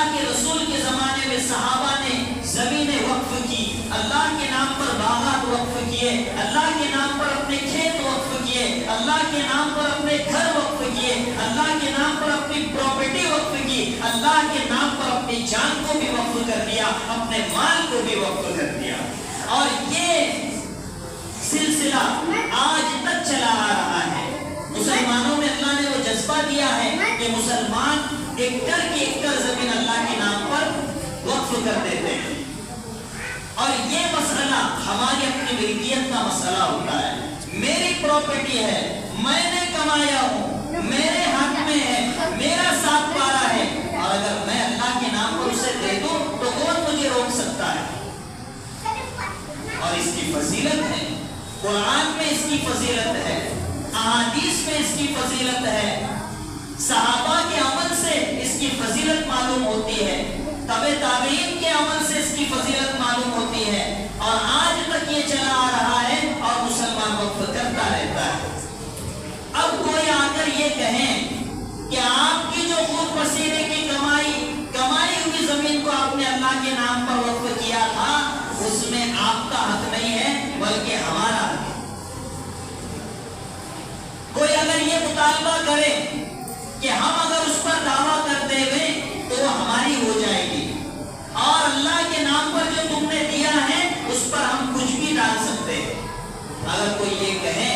اللہ کے رسول کے زمانے میں صحابہ نے زمینیں وقف کی، اللہ کے نام پر باغات وقف کیے، اللہ کے نام پر اپنے کھیت وقف کیے، اللہ کے نام پر اپنے گھر وقف کیے، اللہ کے نام پر اپنی پراپرٹی وقف کی، اللہ کے نام پر اپنی جان کو بھی وقف کر دیا، اپنے مال کو بھی وقف کر دیا. اور یہ سلسلہ آج تک چلا آ رہا ہے. مسلمانوں میں اللہ نے وہ جذبہ دیا ہے کہ مسلمان ایکڑ زمین اللہ کے نام پر وقف کر دیتے ہیں. اور یہ مسئلہ ہماری اپنی ملکیت کا مسئلہ ہوتا ہے. میری پراپرٹی ہے، میں نے کمایا ہوں، میرے حق میں ہے، میرا ساتھ پارا ہے، اور اگر میں اللہ کے نام پر اسے دے دوں تو کون مجھے روک سکتا ہے؟ اور اس کی فضیلت ہے، قرآن میں اس کی فضیلت ہے، احادیث میں اس کی فضیلت ہے، صحابہ کے عمل سے اس کی فضیلت معلوم ہوتی ہے، تابع تابعین کے عمل سے اس کی فضیلت معلوم ہوتی ہے، اور آج تک یہ چلا آ رہا ہے اور مسلمان وقف کرتا رہتا ہے. اب کوئی آ کر یہ کہیں کہ آپ کی جو خون پسینے کی کمائی ہوئی زمین کو آپ نے اللہ کے نام پر وقف کیا تھا، اس میں آپ کا حق نہیں ہے بلکہ ہمارا حق ہے. کوئی اگر یہ مطالبہ کرے کہ ہم اگر اس پر دعویٰ کرتے ہوئے تو وہ ہماری ہو جائے گی، اور اللہ کے نام پر جو تم نے دیا ہے اس پر ہم کچھ بھی ڈال سکتے ہیں، اگر کوئی یہ کہے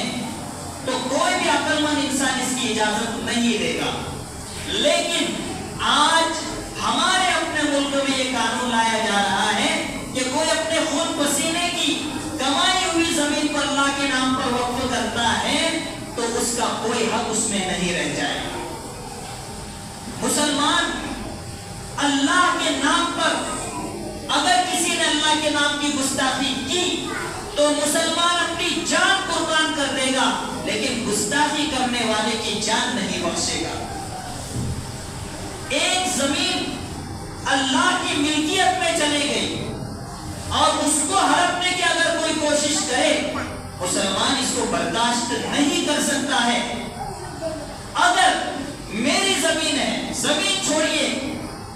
تو کوئی بھی عقل مند انسان اس کی اجازت نہیں دے گا. لیکن آج ہمارے اپنے ملک میں یہ قانون لایا جا رہا ہے کہ کوئی اپنے خون پسینے کی کمائی ہوئی زمین پر اللہ کے نام پر وقف کرتا ہے تو اس کا کوئی حق اس میں نہیں رہ جائے گا. مسلمان اللہ کے نام پر اگر کسی نے اللہ کے نام کی گستاخی کی تو مسلمان اپنی جان قربان کر دے گا، لیکن گستاخی کرنے والے کی جان نہیں بخشے گا. ایک زمین اللہ کی ملکیت میں چلی گئی اور اس کو ہڑپنے کی اگر کوئی کوشش کرے، مسلمان اس کو برداشت نہیں کر سکتا ہے. اگر میری زمین ہے، زمین چھوڑیے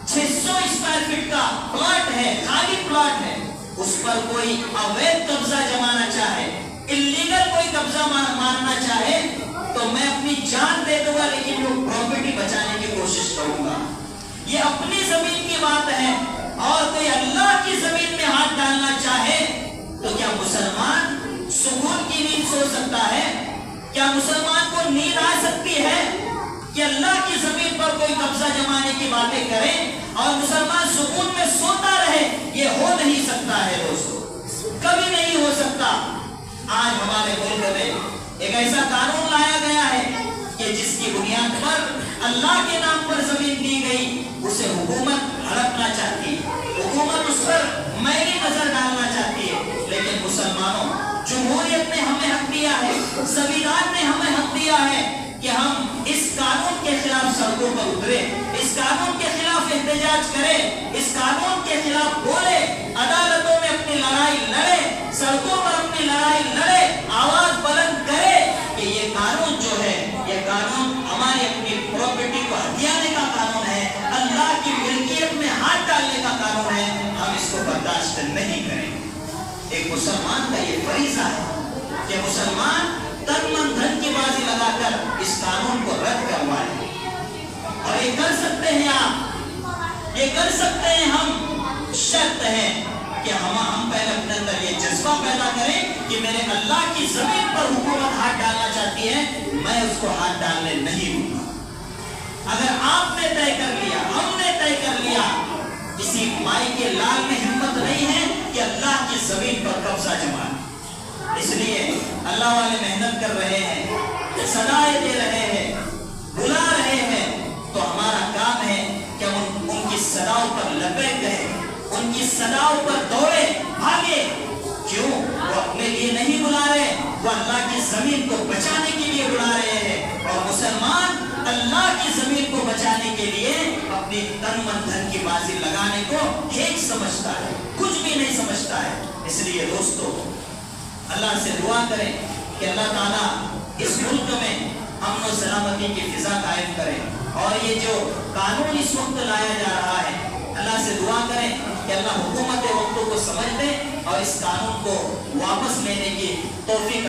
600 اسکوائر فٹ کا پلاٹ ہے، خالی پلاٹ ہے، اس پر کوئی اویدھ قبضہ جمانا چاہے، اللیگل کوئی قبضہ مارنا چاہے تو میں اپنی جان دے دوں گا، لیکن وہ پراپرٹی بچانے کی کوشش کروں گا. یہ اپنی زمین کی بات ہے. اور کوئی اللہ کی زمین میں ہاتھ ڈالنا چاہے تو کیا مسلمان سکون کی نیند سو سکتا ہے؟ کیا مسلمان کو نیند آ سکتی ہے کہ اللہ کی زمین پر کوئی قبضہ جمانے کی باتیں کرے اور مسلمان سکون میں سوتا رہے؟ یہ ہو نہیں سکتا ہے دوستو، کبھی نہیں ہو سکتا. آج ہمارے ملک میں ایک ایسا قانون لایا گیا ہے کہ جس کی بنیاد پر اللہ کے نام پر زمین دی گئی اسے حکومت ہڑپنا چاہتی ہے، حکومت اس پر میلی نظر ڈالنا چاہتی ہے. لیکن مسلمانوں، جمہوریت نے ہمیں حق دیا ہے، سنویدھان نے ہمیں حق دیا ہے کہ ہم اس قانون کے خلاف سڑکوں پر اترے، اس قانون کے خلاف احتجاج کرے، اس قانون کے خلاف بولے، عدالتوں میں اپنی لڑائی لڑے، سڑکوں پر اپنی لڑائی لڑے، آواز بلند کرے کہ یہ قانون جو ہے، یہ قانون ہماری اپنی پراپرٹی کو ہتھیانے کا قانون ہے، اللہ کی ملکیت میں ہاتھ ڈالنے کا قانون ہے، ہم اس کو برداشت نہیں کریں. ایک مسلمان کا یہ فریضہ ہے کہ مسلمان تن من دھن کی بازی لگا کر اس قانون کو رد کروائے. اور یہ کر سکتے ہیں آپ، یہ کر سکتے ہیں ہم. شرط ہے کہ ہم پہلے اپنے اندر یہ جذبہ پیدا کریں کہ میرے اللہ کی زمین پر حکومت ہاتھ ڈالنا چاہتی ہے، میں اس کو ہاتھ ڈالنے نہیں دوں گا. اگر آپ نے طے کر لیا، ہم نے طے کر لیا، کسی مائی کے لال میں ہمت نہیں ہے کہ اللہ کی زمین پر قبضہ جمائے. اس لیے اللہ والے محنت کر رہے ہیں، صدائیں دے رہے ہیں، بلا رہے ہیں، تو ہمارا کام ہے کہ ہم ان کی صداؤں پر لپیٹ گئے، ان کی صداؤں پر دوڑے بھاگے. کیوں؟ وہ اپنے لیے نہیں بلا رہے، وہ اللہ کی زمین کو بچانے کے لیے بلا رہے ہیں. اور مسلمان اللہ کی زمین کو بچانے کے لیے اپنی تن من دھن کی بازی لگانے کو ہیچ سمجھتا ہے، کچھ بھی نہیں سمجھتا ہے. اس لیے دوستو، اللہ سے دعا کریں کہ اللہ تعالیٰ اس ملک میں امن و سلامتی کی فضا قائم کرے. اور یہ جو قانون اس وقت لایا جا رہا ہے کہ اللہ حکومت وقت کو سمجھ لے اور اس قانون کو واپس لینے کی توفیق